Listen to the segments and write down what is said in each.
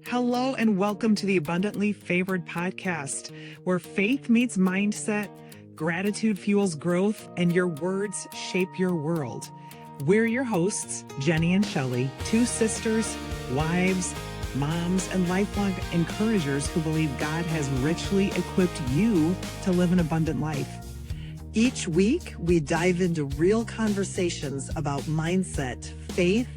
Hello and welcome to the Abundantly Favored podcast, where faith meets mindset, gratitude fuels growth, and your words shape your world. We're your hosts, Jenny and Shelley, two sisters, wives, moms, and lifelong encouragers who believe God has richly equipped you to live an abundant life. Each week, we dive into real conversations about mindset, faith,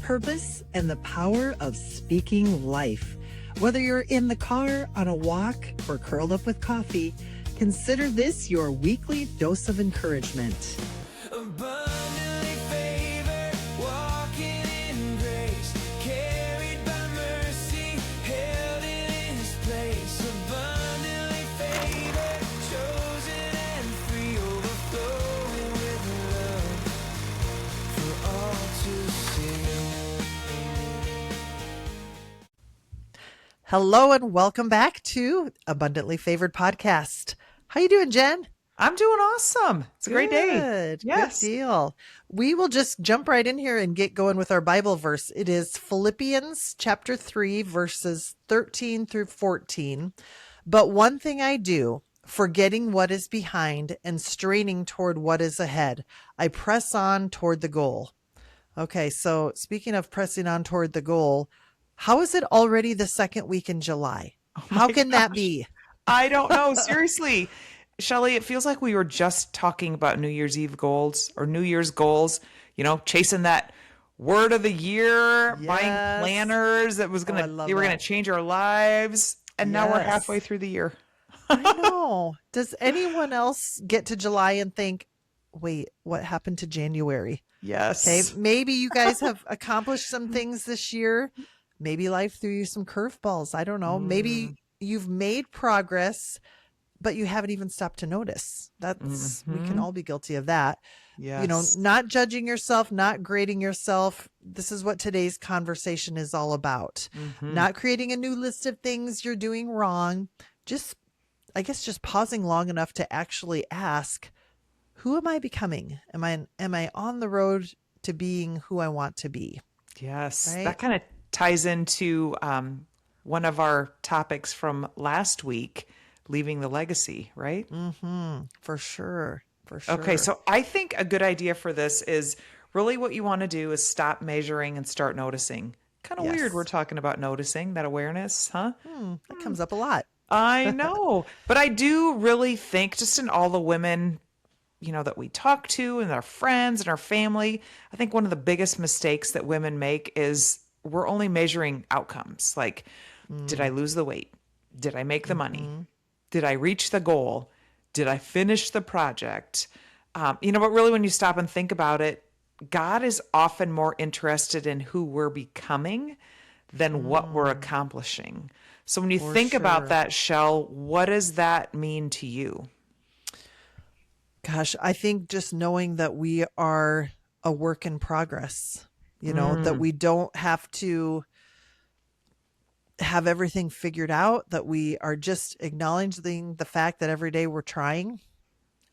purpose, and the power of speaking life. Whether you're in the car, on a walk, or curled up with coffee, consider this your weekly dose of encouragement. Abundantly favored, walking in grace, carried by mercy, held in His place. Abundantly favored, chosen and free, overflowing with love for all to see. Hello and welcome back to Abundantly Favored Podcast. How you doing, Jen? I'm doing awesome. It's a great day. Yes. Good deal. We will just jump right in here and get going with our Bible verse. It is Philippians chapter 3, verses 13 through 14. But one thing I do, forgetting what is behind and straining toward what is ahead, I press on toward the goal. Okay, so speaking of pressing on toward the goal, how is it already the second week in July? How can that be? I don't know. Seriously. Shelley, it feels like we were just talking about New Year's Eve goals or New Year's goals, chasing that word of the year, buying Yes. planners that was I they love were going that. to change our lives. And now we're Yes. halfway through the year. I know. Does anyone else get to July and think, wait, what happened to January? Yes. Okay, maybe you guys have accomplished some things this year. Maybe life threw you some curveballs. I don't know. Maybe you've made progress, but you haven't even stopped to notice. We can all be guilty of that. Yes. Not judging yourself, not grading yourself. This is what today's conversation is all about. Not creating a new list of things you're doing wrong. I guess just pausing long enough to actually ask, who am I becoming? Am I on the road to being who I want to be? Yes. Right? That kind of ties into one of our topics from last week, leaving the legacy, right? For sure. For sure. Okay, so I think a good idea for this is really what you want to do is stop measuring and start noticing. Kind of Yes. weird we're talking about noticing, that awareness, huh? That comes up a lot. I know. But I do really think just in all the women, that we talk to and our friends and our family, I think one of the biggest mistakes that women make is we're only measuring outcomes. Like, did I lose the weight? Did I make the money? Did I reach the goal? Did I finish the project? But really when you stop and think about it, God is often more interested in who we're becoming than what we're accomplishing. So when you think about sure. that, Shell, what does that mean to you? Gosh, I think just knowing that we are a work in progress, that we don't have to have everything figured out, that we are just acknowledging the fact that every day we're trying.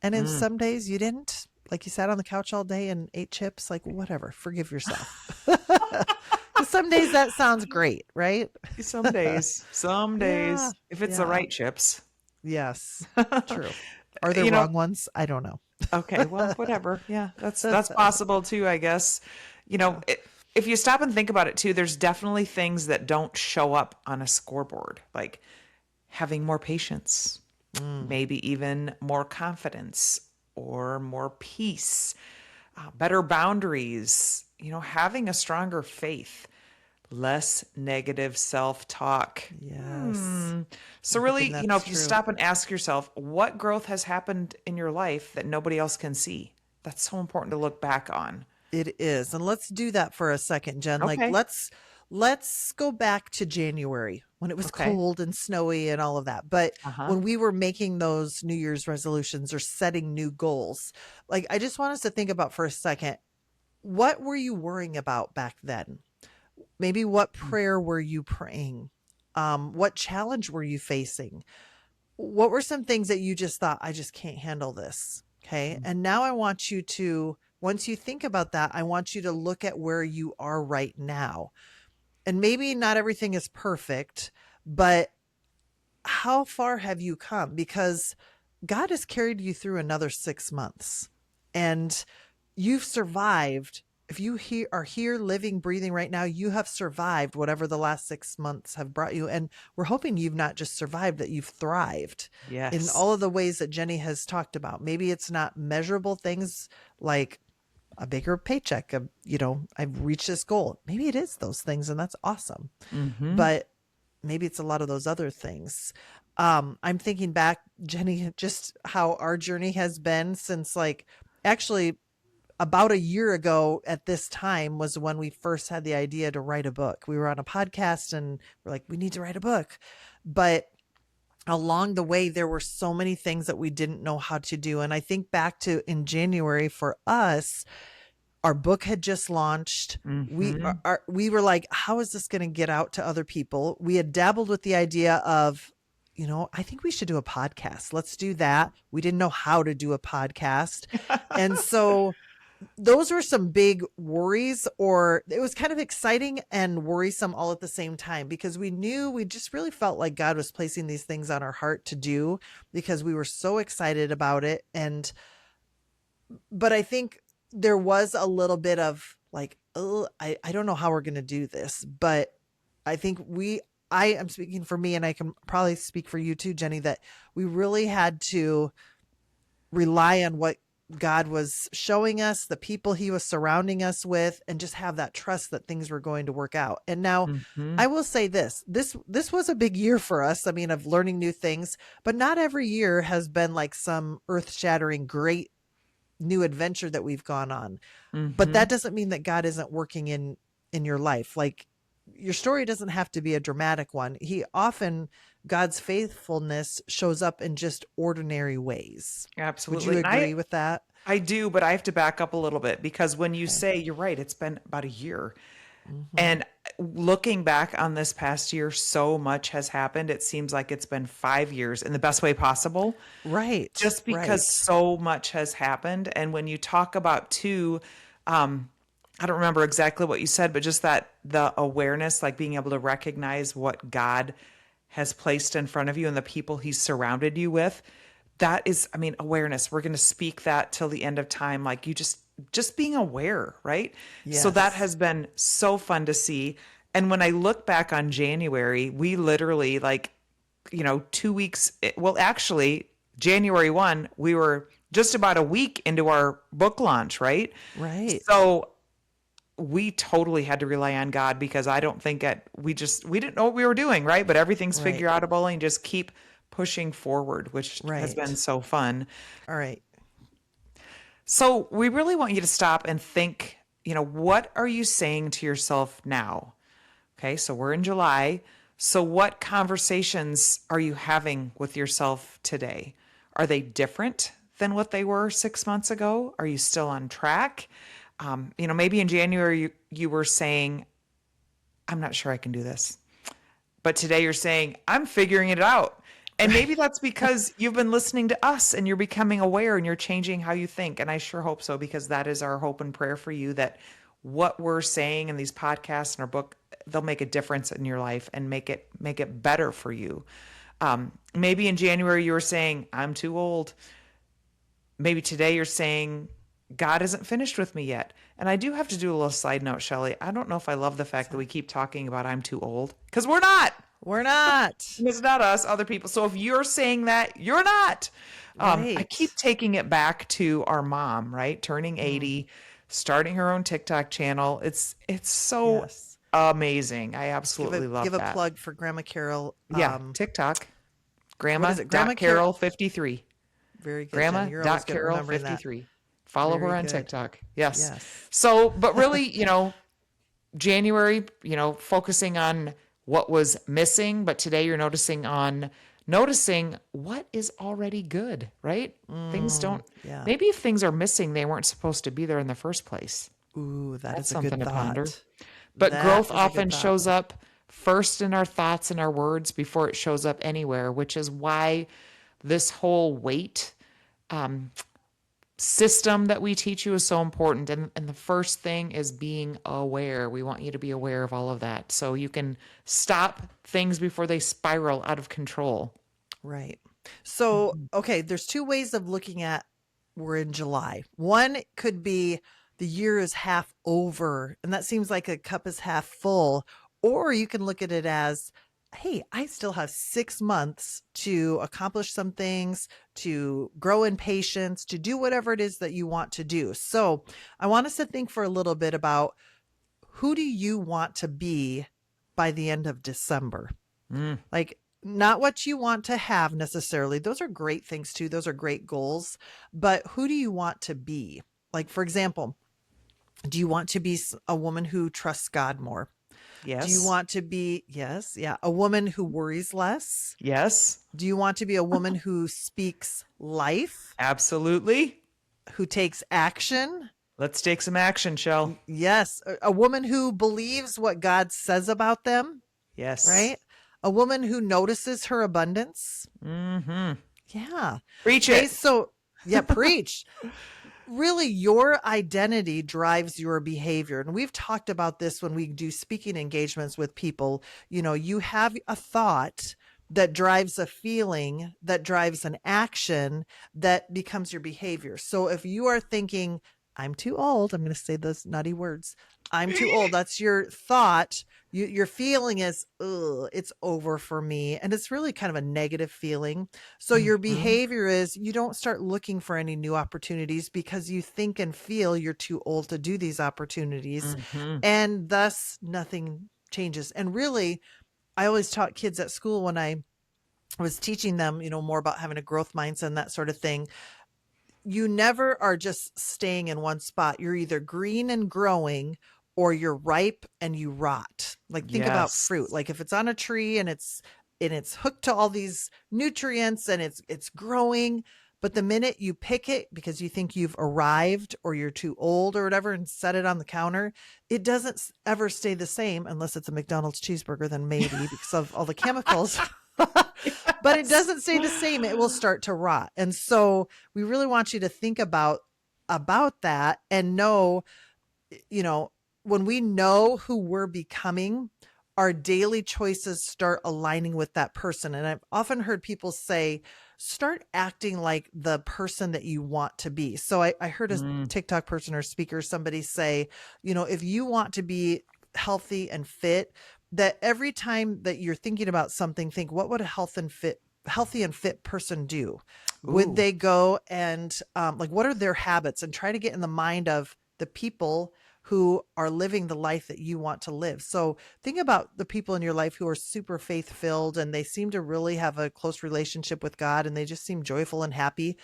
And in some days you didn't. Like you sat on the couch all day and ate chips, like whatever, forgive yourself. 'Cause some days that sounds great, right? Some days, Yeah, if it's the yeah. right chips. Yes, true. Are there You know- wrong ones? I don't know. Okay, well, whatever. Yeah, that's possible too, I guess. If you stop and think about it too, there's definitely things that don't show up on a scoreboard, like having more patience, maybe even more confidence or more peace, better boundaries, having a stronger faith, less negative self-talk. Yes. So really, that's if you true. stop and ask yourself, what growth has happened in your life that nobody else can see? That's so important to look back on. It is. And let's do that for a second, Jen. Like Okay. let's go back to January when it was Okay. cold and snowy and all of that. But Uh-huh. when we were making those New Year's resolutions or setting new goals, like I just want us to think about for a second, what were you worrying about back then? Maybe what prayer were you praying? What challenge were you facing? What were some things that you just thought, I just can't handle this? Okay. And now I want you to, once you think about that, I want you to look at where you are right now. And maybe not everything is perfect, but how far have you come? Because God has carried you through another 6 months and you've survived. If you are here living, breathing right now, you have survived whatever the last 6 months have brought you. And we're hoping you've not just survived, that you've thrived in Yes. all of the ways that Jenny has talked about. Maybe it's not measurable things like a bigger paycheck, I've reached this goal. Maybe it is those things, and that's awesome. Mm-hmm. But maybe it's a lot of those other things. I'm thinking back, Jenny, just how our journey has been since, like, actually about a year ago at this time was when we first had the idea to write a book. We were on a podcast and we're like, we need to write a book. But along the way, there were so many things that we didn't know how to do. And I think back to in January for us, our book had just launched. Mm-hmm. We were like, how is this going to get out to other people? We had dabbled with the idea of, I think we should do a podcast. Let's do that. We didn't know how to do a podcast. And so those were some big worries, or it was kind of exciting and worrisome all at the same time, because we just really felt like God was placing these things on our heart to do because we were so excited about it. But I think there was a little bit of like, oh, I don't know how we're going to do this, but I think I am speaking for me, and I can probably speak for you too, Jenny, that we really had to rely on what God was showing us, the people he was surrounding us with, and just have that trust that things were going to work out. And now Mm-hmm. I will say this was a big year for us. I mean, of learning new things, but not every year has been like some earth-shattering, great new adventure that we've gone on. But that doesn't mean that God isn't working in your life. Like, your story doesn't have to be a dramatic one. God's faithfulness shows up in just ordinary ways. Would Absolutely. you And agree with that? I do, but I have to back up a little bit, because when you Okay. say, you're right, it's been about a year. Mm-hmm. And looking back on this past year, so much has happened. It seems like it's been 5 years in the best way possible, Right. just because Right. so much has happened. And when you talk about too, I don't remember exactly what you said, but just that the awareness, like being able to recognize what God has placed in front of you and the people he's surrounded you with. That is, I mean, awareness. We're going to speak that till the end of time. Like, you just being aware, right? So that Yes. has been so fun to see. And when I look back on January, we literally, like, 2 weeks, well, actually, January 1, we were just about a week into our book launch, right? Right. So we totally had to rely on God, because I don't think we didn't know what we were doing, right? But everything's Right. figure outable, and just keep pushing forward, which has been Right. so fun. All right. So we really want you to stop and think, what are you saying to yourself now? Okay, so we're in July. So what conversations are you having with yourself today? Are they different than what they were 6 months ago? Are you still on track? Maybe in January you were saying, I'm not sure I can do this. But today you're saying, I'm figuring it out. And maybe that's because you've been listening to us and you're becoming aware and you're changing how you think. And I sure hope so, because that is our hope and prayer for you, that what we're saying in these podcasts and our book, they'll make a difference in your life and make it better for you. Maybe in January you were saying, I'm too old. Maybe today you're saying, God isn't finished with me yet. And I do have to do a little side note, Shelley. I don't know if I love the fact that we keep talking about I'm too old, because we're not. We're not. It's not us, other people. So if you're saying that, you're not. I Right. keep taking it back to our mom, right? Turning 80, starting her own TikTok channel. It's so Yes. amazing. I Give absolutely love a that. plug for Grandma Carol. Yeah, TikTok. What is it? Grandma Carol. Carol 53. Very good, Grandma Jenny. You're always dot good at Carol remembering that. 53. Follow her Very on good. TikTok. Yes. Yes. So, but really, January, focusing on what was missing, but today you're noticing what is already good, right? Things don't, yeah. maybe if things are missing, they weren't supposed to be there in the first place. Ooh, That's is a good something to ponder. thought. But That growth is a good often thought. shows up first in our thoughts and our words before it shows up anywhere, which is why this whole weight system that we teach you is so important. And the first thing is being aware. We want you to be aware of all of that so you can stop things before they spiral out of control. Right. So, okay, there's two ways of looking at we're in July. One could be the year is half over, and that seems like a cup is half full. Or you can look at it as, hey, I still have 6 months to accomplish some things, to grow in patience, to do whatever it is that you want to do. So, I want us to think for a little bit about who do you want to be by the end of December? Mm. Like, not what you want to have necessarily. Those are great things too. Those are great goals. But who do you want to be? Like, for example, do you want to be a woman who trusts God more? Do you Yes. want to be, yes, yeah, a woman who worries less? Yes. Do you want to be a woman who speaks life, Absolutely. who takes action? Let's take some action, Shell. Yes, a woman who believes what God says about them, Yes. right? A woman who notices her abundance. Mm-hmm. Yeah. Preach Okay, it. so yeah, preach. Really, your identity drives your behavior. And we've talked about this when we do speaking engagements with people. You know, you have a thought that drives a feeling, that drives an action that becomes your behavior. So if you are thinking, I'm too old, I'm going to say those naughty words. I'm too old. That's your thought. Your feeling is, ugh, it's over for me. And it's really kind of a negative feeling. So your Mhm. behavior is you don't start looking for any new opportunities because you think and feel you're too old to do these opportunities. Mhm. And thus nothing changes. And really, I always taught kids at school when I was teaching them, more about having a growth mindset and that sort of thing. You never are just staying in one spot. You're either green and growing or you're ripe and you rot. Like think about Yes. fruit. Like if it's on a tree and it's hooked to all these nutrients and it's growing, but the minute you pick it because you think you've arrived or you're too old or whatever and set it on the counter, it doesn't ever stay the same unless it's a McDonald's cheeseburger, then maybe because of all the chemicals. But it Yes. doesn't stay the same. It will start to rot. And so we really want you to think about that and know, you know, when we know who we're becoming, our daily choices start aligning with that person. And I've often heard people say, start acting like the person that you want to be. So I heard a Mm. TikTok person or speaker, somebody say, if you want to be healthy and fit, that every time that you're thinking about something, think, what would a healthy and fit person do? Would Ooh. they go and like, what are their habits? And try to get in the mind of the people who are living the life that you want to live. So think about the people in your life who are super faith filled and they seem to really have a close relationship with God and they just seem joyful and happy.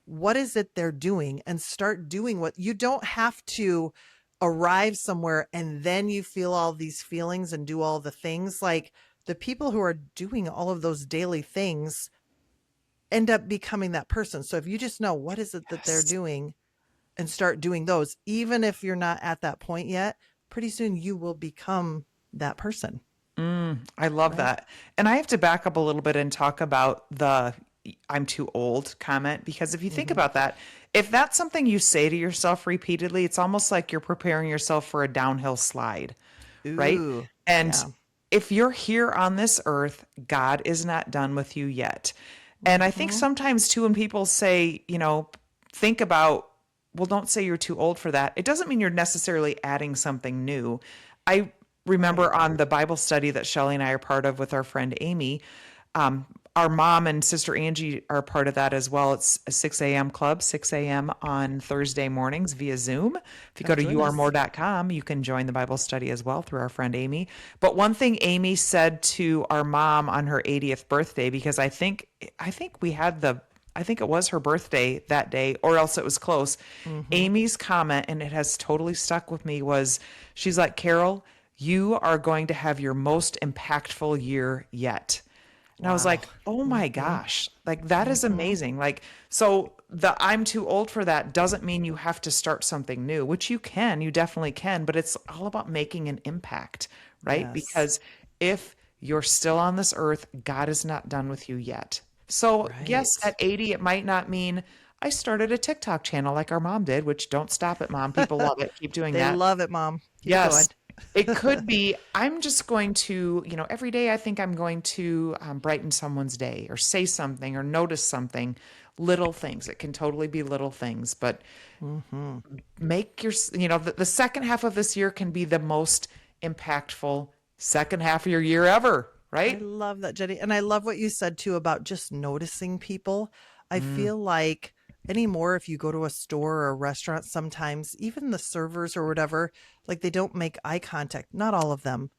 What is it they're doing? And start doing what you don't have to arrive somewhere and then you feel all these feelings and do all the things. Like the people who are doing all of those daily things end up becoming that person. So if you just know what is it that they're Yes. doing and start doing those, even if you're not at that point yet, pretty soon you will become that person, I love right? that. And I have to back up a little bit and talk about the I'm too old comment because if you think Hmm. about that, if that's something you say to yourself repeatedly, it's almost like you're preparing yourself for a downhill slide, right? Ooh, And yeah. if you're here on this earth, God is not done with you yet. And I think Hmm. sometimes too, when people say, think about, well, don't say you're too old for that. It doesn't mean you're necessarily adding something new. I remember Right. on the Bible study that Shelley and I are part of with our friend Amy, um, our mom and sister Angie are part of that as well. It's a 6 a.m. club, 6 a.m. on Thursday mornings via Zoom. If you go Come to join us. yourmore.com, you can join the Bible study as well through our friend Amy. But one thing Amy said to our mom on her 80th birthday, because I think we had I think it was her birthday that day, or else it was close. Hmm. Amy's comment, and it has totally stuck with me, was she's like, Carol, you are going to have your most impactful year yet. And I was Wow. like, oh my Hmm. gosh, like that is Hmm. amazing. Like, so the I'm too old for that doesn't mean you have to start something new, which you definitely can, but it's all about making an impact, right? Yes. Because if you're still on this earth, God is not done with you yet. So, yes, Right. at 80, it might not mean I started a TikTok channel like our mom did, which don't stop it, mom. People love it. Keep doing They that. love it, Mom. Keep going. Yes. It could be, I'm just going to, every day I think I'm going to brighten someone's day or say something or notice something, little things. It can totally be little things, but make the second half of this year can be the most impactful second half of your year ever, I right? love that, Jenny. And I love what you said too about just noticing people. I feel like anymore, if you go to a store or a restaurant, sometimes even the servers or whatever, like they don't make eye contact. Not all of them.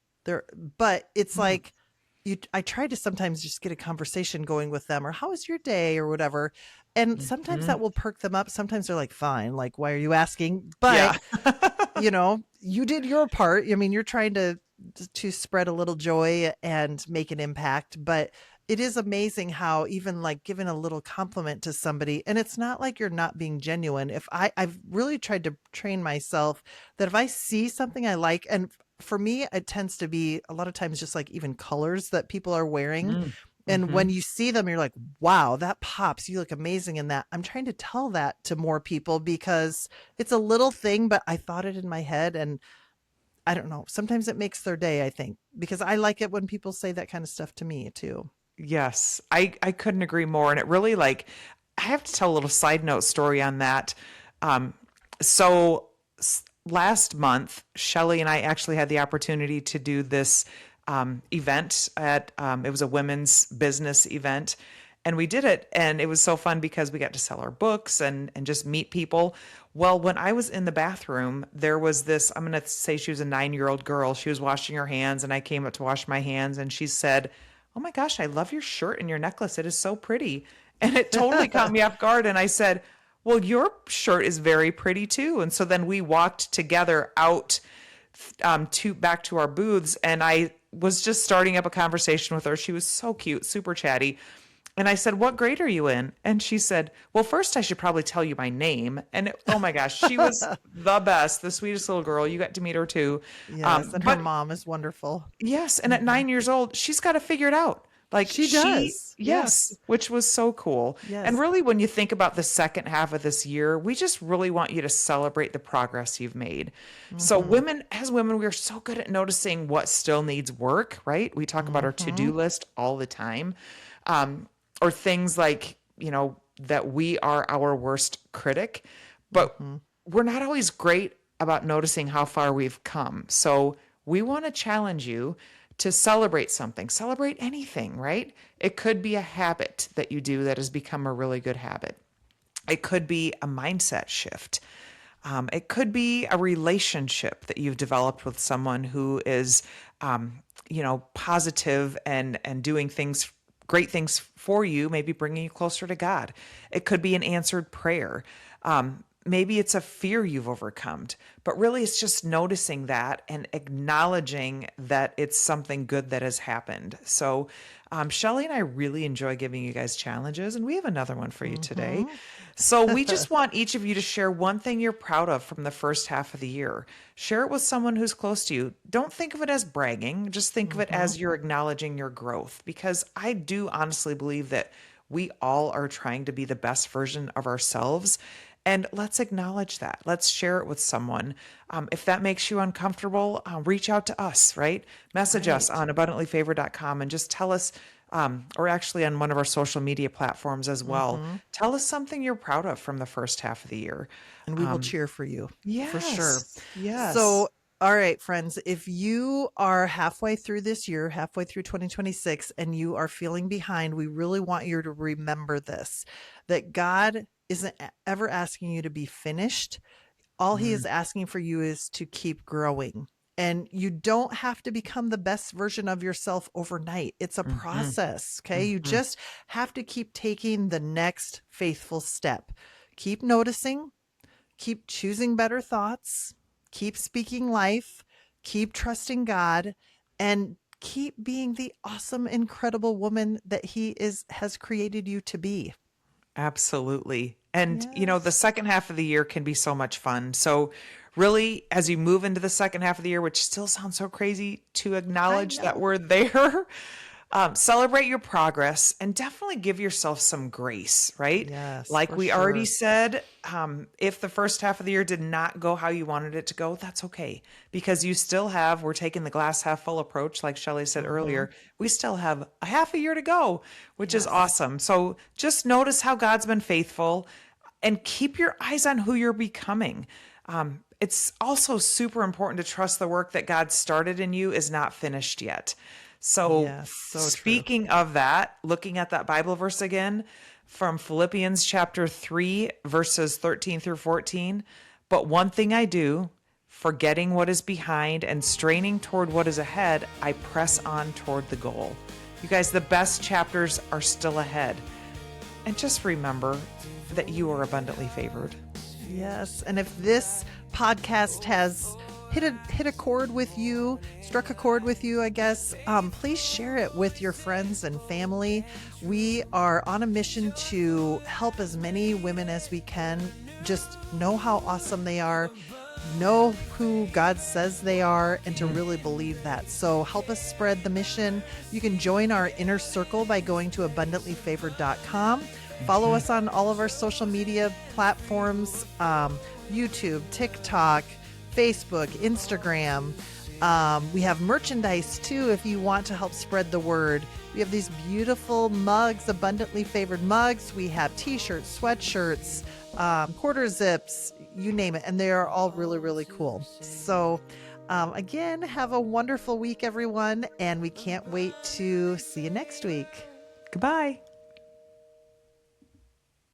But it's like I try to sometimes just get a conversation going with them or how was your day or whatever. And sometimes that will perk them up. Sometimes they're like, fine, like, why are you asking? Yeah. But you did your part. I mean, you're trying to spread a little joy and make an impact, but it is amazing how even like giving a little compliment to somebody, and it's not like you're not being genuine. If I've really tried to train myself that if I see something I like, and for me, it tends to be a lot of times just like even colors that people are wearing. And Mm-hmm. when you see them, you're like, wow, that pops. You look amazing in that. I'm trying to tell that to more people because it's a little thing, but I thought it in my head. And I don't know. Sometimes it makes their day, I think, because I like it when people say that kind of stuff to me too. Yes, I couldn't agree more. And it really I have to tell a little side note story on that. Um, so last month, Shelley and I actually had the opportunity to do this event it was a women's business event. And we did it, and it was so fun because we got to sell our books and just meet people. Well, when I was in the bathroom, there was this, I'm going to say she was a 9-year-old girl. She was washing her hands, and I came up to wash my hands, and she said, "Oh my gosh, I love your shirt and your necklace. It is so pretty." And it totally caught me off guard. And I said, "Well, your shirt is very pretty too." And so then we walked together out to back to our booths, and I was just starting up a conversation with her. She was so cute, super chatty. And I said, "What grade are you in?" And she said, "Well, first I should probably tell you my name." And oh my gosh, she was the best, the sweetest little girl. You got to meet her too. Yes. And her But mom is wonderful. yes, and at 9 years old, she's got to figure it out. Like She does. yes, which was so cool. And Yes. really, when you think about the second half of this year, we just really want you to celebrate the progress you've made. So, as women, we are so good at noticing what still needs work, right? We talk about our to-do list all the time, or things like, that we are our worst critic, but we're not always great about noticing how far we've come. So, we want to challenge you to celebrate something, celebrate anything, right? It could be a habit that you do that has become a really good habit. It could be a mindset shift. It could be a relationship that you've developed with someone who is, positive and doing great things for you, maybe bringing you closer to God. It could be an answered prayer. Maybe it's a fear you've overcome, but really it's just noticing that and acknowledging that it's something good that has happened. So, Shelley and I really enjoy giving you guys challenges, and we have another one for you today. So, we just want each of you to share one thing you're proud of from the first half of the year. Share it with someone who's close to you. Don't think of it as bragging, just think of it as you're acknowledging your growth, because I do honestly believe that we all are trying to be the best version of ourselves. And let's acknowledge that. Let's share it with someone. If that makes you uncomfortable, reach out to us, right? Message us on abundantlyfavored.com and just tell us, or actually on one of our social media platforms as well. Tell us something you're proud of from the first half of the year. And we will cheer for you. For sure. Yes. So, all right, friends, if you are halfway through this year, halfway through 2026, and you are feeling behind, we really want you to remember this, that God isn't ever asking you to be finished. All he is asking for you is to keep growing. And you don't have to become the best version of yourself overnight. It's a process. Okay. You just have to keep taking the next faithful step. Keep noticing, keep choosing better thoughts, keep speaking life, keep trusting God, and keep being the awesome, incredible woman that has created you to be. Absolutely. And, the second half of the year can be so much fun. So, really, as you move into the second half of the year, which still sounds so crazy to acknowledge that we're there, Celebrate your progress and definitely give yourself some grace, right? Yes, Like for we already sure. said, if the first half of the year did not go how you wanted it to go, that's okay. Because you still have, we're taking the glass half full approach, like Shelley said earlier, we still have a half a year to go, which is Yes. awesome. So just notice how God's been faithful and keep your eyes on who you're becoming. It's also super important to trust the work that God started in you is not finished yet. So, Yes, so true. speaking of that, looking at that Bible verse again from Philippians chapter 3, verses 13 through 14. But one thing I do, forgetting what is behind and straining toward what is ahead, I press on toward the goal. You guys, the best chapters are still ahead. And just remember that you are abundantly favored. Yes. And if this podcast has hit a chord with you, struck a chord with you, I guess, please share it with your friends and family. We are on a mission to help as many women as we can just know how awesome they are, know who God says they are, and to really believe that. So help us spread the mission. You can join our inner circle by going to abundantlyfavored.com. Follow us on all of our social media platforms, YouTube, TikTok, Facebook, Instagram. We have merchandise too if you want to help spread the word. We have these beautiful mugs, abundantly favored mugs. We have t-shirts, sweatshirts, quarter zips, you name it. And they are all really, really cool. So again, have a wonderful week, everyone. And we can't wait to see you next week. Goodbye.